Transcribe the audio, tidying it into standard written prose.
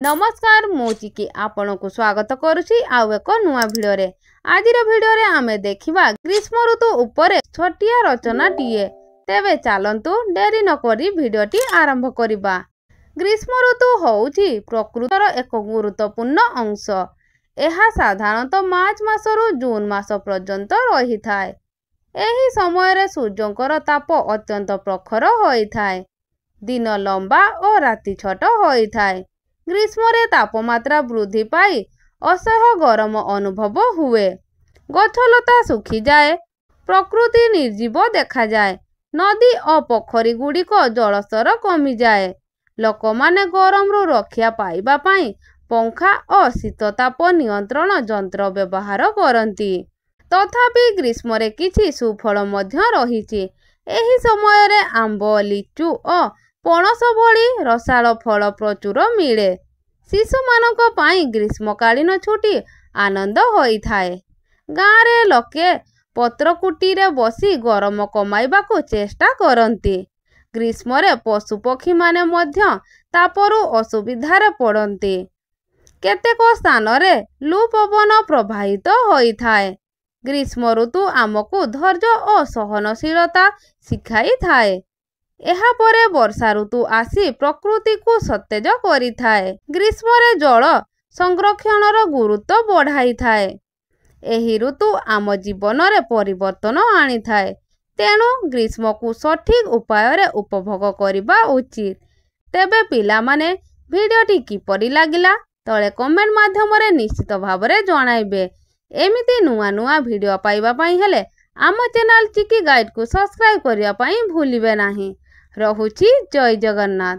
नमस्कार मु चिकी आपण को स्वागत करुछि आउ एक नुआ भिडियो रे। आजिर भिडियो रे आमे देखिबा ग्रीष्म ऋतु उपरे छोटिया रचना टीए। तेबे चालंतु डेरी न करी भिडियोटी आरंभ करिबा। ग्रीष्म ऋतु होउछि प्रकृतिर एक गुरुत्वपूर्ण अंश। एहा साधारणतः मार्च मासरु जून मास पर्यंत रही थाए। एही समय रे सूर्यंकर ताप अत्यंत प्रखर होई थाए। दिन लंबा और राति छोट होई थाए। ग्रीष्म रे तापमात्रा वृद्धि पाई असह्य गरम अनुभव हुए। गछलता सुखी जाए, प्रकृति निर्जीव देखा जाए, नदी और पोखरी गुड़िक जलस्तर कमी जाए। लोकमाने गरम रु रक्षा पाइबा पाई पंखा और शीतताप नियंत्रण यंत्र व्यवहार करती। तथापि ग्रीष्म रे किछि सुफल मध्य रहिछि। एही समय रे आंब, लिचु और पणस भली रसाल फल प्रचुर मिले। शिशु मानक पाई ग्रीष्मकालीन छुट्टी आनंद होई थाए। गाँ रे लोके पत्रकुटी रे बसी गरम कमाइबाकू चेष्टा करती। ग्रीष्म रे पशु पक्षी माने मध्य तापरु असुविधारे पड़ती। केतेक स्थान रे लू पवन प्रवाहित होई थाए। ग्रीष्म ऋतु आमको धैर्य और सहनशीलता शिखाई थाए। एहा परे वर्षा ऋतु आसी प्रकृति को सतेज करी थाए। ग्रीष्म रे जल संरक्षणर गुरुत्व बढ़ाई थाए। एही ऋतु आम जीवन रे परिवर्तन आनी थाए। तेणु ग्रीष्म को सठिक उपाय रे उपभोग करिबा उचित। तेबे पिला माने भिडियोटी किपरि लागिला तळे कमेंट माध्यम रे निश्चित भाव रे जणाइबे। एमिति नुआ नुआ भिडियो पाइबा पाई हेले आम चैनल चिकी गाइड को सब्सक्राइब करिया पाई भूलिबे नाही। रहुछि जय जगन्नाथ।